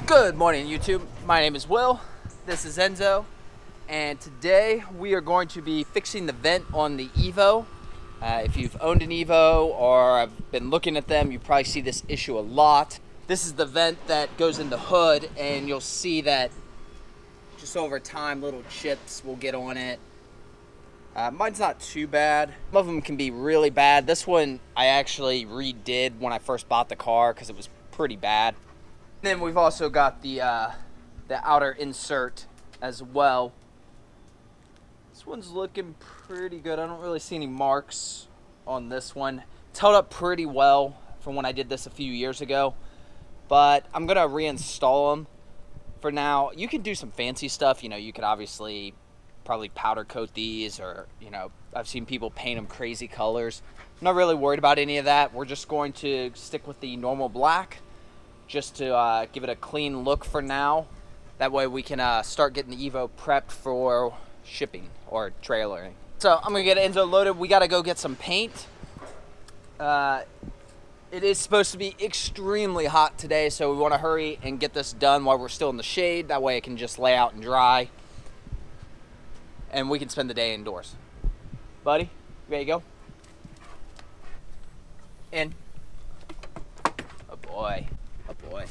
Good morning, YouTube. My name is Will. This is Enzo, and today we are going to be fixing the vent on the Evo. If you've owned an Evo or have been looking at them, you probably see this issue a lot. This is the vent that goes in the hood, and you'll see that just over time little chips will get on it. Mine's not too bad. Some of them can be really bad. This one I actually redid when I first bought the car because it was pretty bad. Then we've also got the outer insert as well. This one's looking pretty good. I don't really see any marks on this one. It's held up pretty well from when I did this a few years ago, but I'm gonna reinstall them for now. You can do some fancy stuff. You know, you could obviously probably powder coat these, or, you know, I've seen people paint them crazy colors. I'm not really worried about any of that. We're just going to stick with the normal black, just to give it a clean look for now. That way we can start getting the Evo prepped for shipping or trailering. So I'm gonna get Enzo loaded. We gotta go get some paint. It is supposed to be extremely hot today, so we wanna hurry and get this done while we're still in the shade. That way it can just lay out and dry, and we can spend the day indoors. Buddy, you ready to go? In. Oh boy. Oh boy.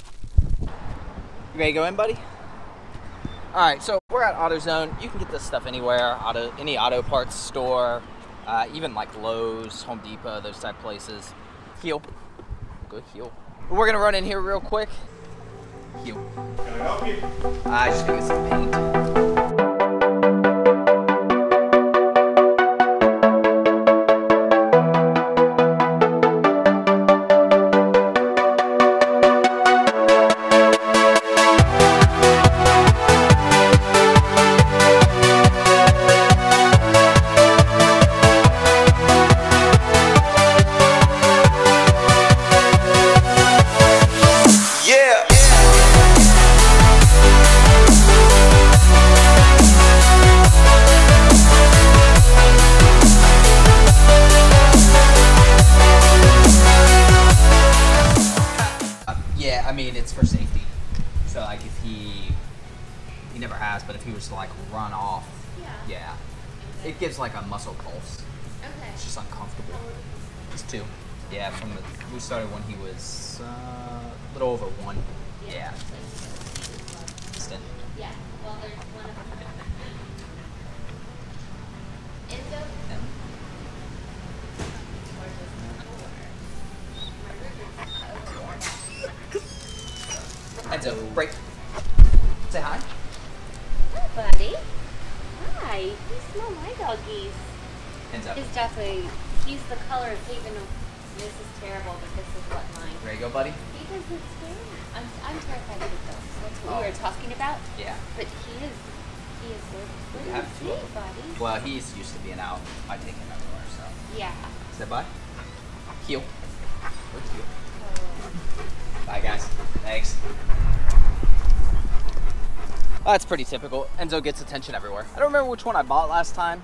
You ready to go in, buddy? Alright, so we're at AutoZone. You can get this stuff anywhere, any auto parts store, even like Lowe's, Home Depot, those type of places. Heel. Good heel. We're gonna run in here real quick. Heel. Can I help you? Just gonna get some paint. Yeah, I mean, it's for safety. So like if he never has, but if he was to like run off, yeah, it gives like a muscle pulse. Okay. It's just uncomfortable. It's 2. Yeah, we started when he was a little over 1. Yeah. Instant. Yeah. Well, there's one of them. Enzo? Enzo, break. Say hi. Hi, buddy. Hi. You smell my doggies. Enzo. He's the color of even though this is terrible, but this is what mine. Ready to go, buddy? Because it's scary. I'm terrified of the dogs. That's what we were talking about. Yeah. But he is what You have do 2 you of say, them. buddy? Well, he's used to being out. I take him everywhere, so. Yeah. Say bye. Heel. Where's heel? Oh. Bye, guys. Thanks. That's pretty typical. Enzo gets attention everywhere. I don't remember which one I bought last time.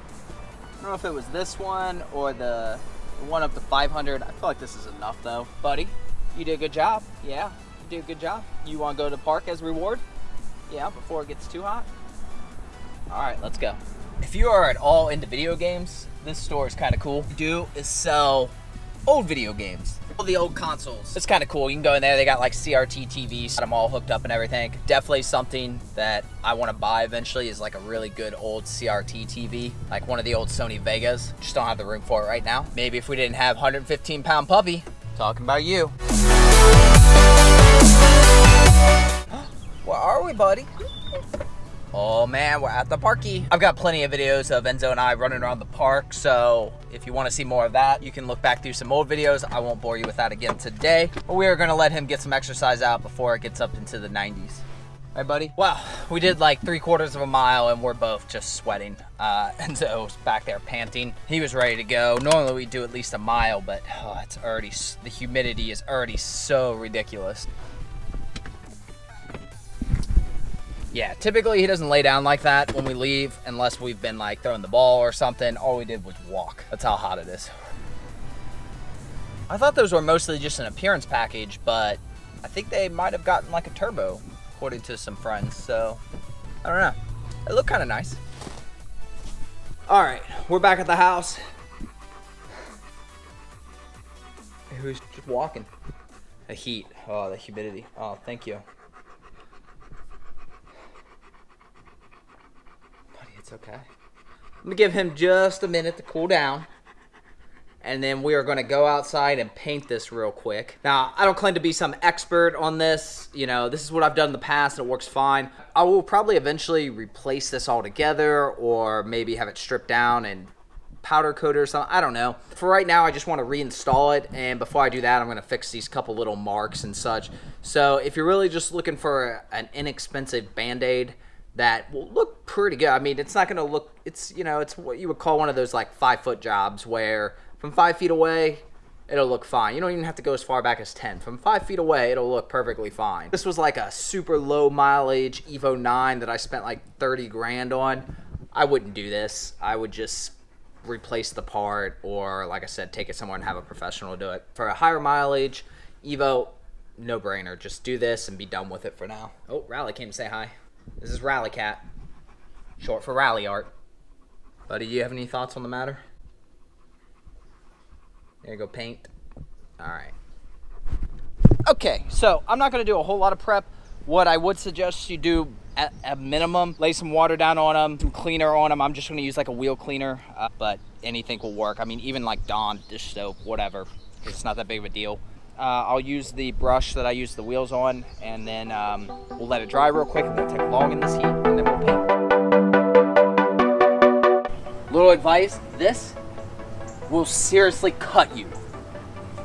I don't know if it was this one or the one up to 500. I feel like this is enough though. Buddy, you did a good job. Yeah, you did a good job. You want to go to the park as reward? Yeah, before it gets too hot? All right, let's go. If you are at all into video games, this store is kind of cool. What we do is sell old video games. All the old consoles. It's kind of cool. You can go in there. They got like CRT TVs, got them all hooked up and everything. Definitely something that I want to buy eventually is like a really good old CRT TV, like one of the old Sony Vegas. Just don't have the room for it right now. Maybe if we didn't have 115-pound puppy. Talking about you. Where are we, buddy? Oh man, we're at the parky. I've got plenty of videos of Enzo and I running around the park, so if you want to see more of that, you can look back through some old videos. I won't bore you with that again today, but we are going to let him get some exercise out before it gets up into the 90s. Right, buddy? Wow, we did like 3/4 of a mile and we're both just sweating. Enzo's back there panting. He was ready to go. Normally we do at least a mile, but it's already, the humidity is already so ridiculous. Yeah, typically he doesn't lay down like that when we leave unless we've been like throwing the ball or something. All we did was walk. That's how hot it is. I thought those were mostly just an appearance package, but I think they might have gotten like a turbo according to some friends. So, I don't know. It looked kind of nice. All right, we're back at the house. Who's just walking? The heat, oh, the humidity. Oh, thank you. Buddy, it's okay. I'm gonna give him just a minute to cool down. And then we are gonna go outside and paint this real quick. Now, I don't claim to be some expert on this. You know, this is what I've done in the past and it works fine. I will probably eventually replace this all together or maybe have it stripped down and powder coat or something. I don't know. For right now, I just want to reinstall it, and before I do that, I'm going to fix these couple little marks and such. So if you're really just looking for an inexpensive Band-Aid that will look pretty good, I mean, it's not going to look, it's, you know, it's what you would call one of those like 5-foot jobs where from 5 feet away, it'll look fine. You don't even have to go as far back as 10. From 5 feet away, it'll look perfectly fine. This was like a super low mileage Evo 9 that I spent like 30 grand on. I wouldn't do this. I would just replace the part, or like I said, take it somewhere and have a professional do it. For a higher mileage Evo, no brainer, just do this and be done with it for now. Oh, Rally came to say hi. This is Rally Cat, short for Rally Art. Buddy, do you have any thoughts on the matter? There you go, paint. All right. Okay, so I'm not gonna do a whole lot of prep. What I would suggest you do at a minimum, lay some water down on them, some cleaner on them. I'm just gonna use like a wheel cleaner, but anything will work. I mean, even like Dawn dish soap, whatever. It's not that big of a deal. I'll use the brush that I use the wheels on, and then we'll let it dry real quick. It won't take long in this heat, and then we'll paint. Little advice, this will seriously cut you.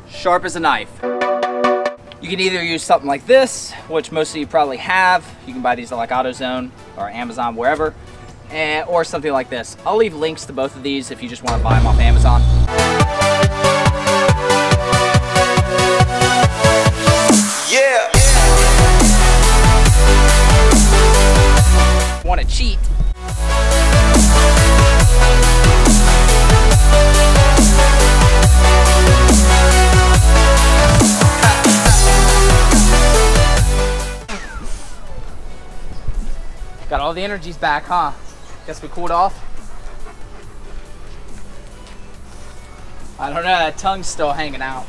Sharp as a knife. You can either use something like this, which most of you probably have. You can buy these at like AutoZone or Amazon, wherever, or something like this. I'll leave links to both of these if you just want to buy them off Amazon. Yeah. Want to cheat? Got all the energies back, huh? Guess we cooled off. I don't know, that tongue's still hanging out.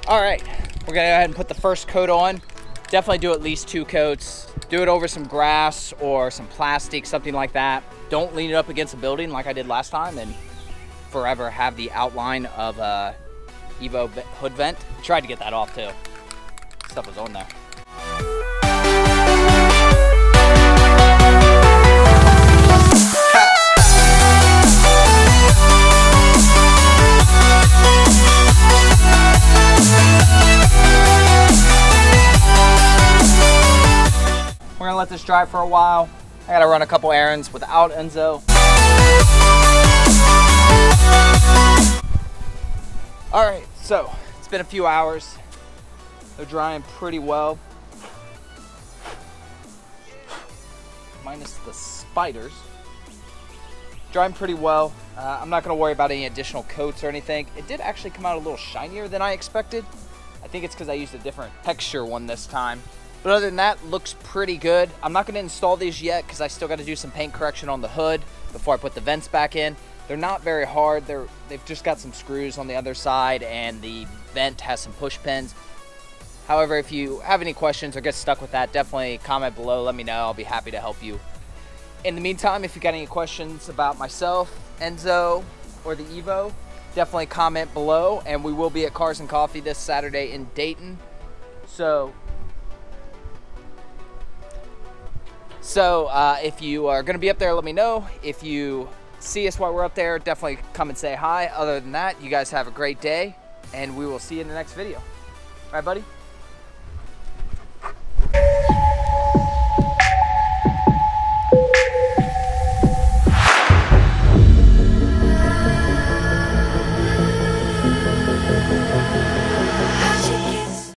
All right, we're gonna go ahead and put the first coat on. Definitely do at least 2 coats. Do it over some grass or some plastic, something like that. Don't lean it up against a building like I did last time and forever have the outline of a Evo hood vent. Tried to get that off too. Stuff was on there. We're gonna let this dry for a while. I gotta run a couple errands without Enzo. All right, so it's been a few hours. They're drying pretty well. Minus the spiders. Drying pretty well. I'm not gonna worry about any additional coats or anything. It did actually come out a little shinier than I expected. I think it's because I used a different texture one this time. But other than that, looks pretty good. I'm not gonna install these yet because I still gotta do some paint correction on the hood before I put the vents back in. They're not very hard. They've just got some screws on the other side and the vent has some push pins. However, if you have any questions or get stuck with that, definitely comment below, let me know. I'll be happy to help you. In the meantime, if you got any questions about myself, Enzo, or the Evo, definitely comment below, and we will be at Cars and Coffee this Saturday in Dayton. So if you are gonna be up there, let me know. If you see us while we're up there, definitely come and say hi. Other than that, you guys have a great day, and we will see you in the next video. All right, buddy?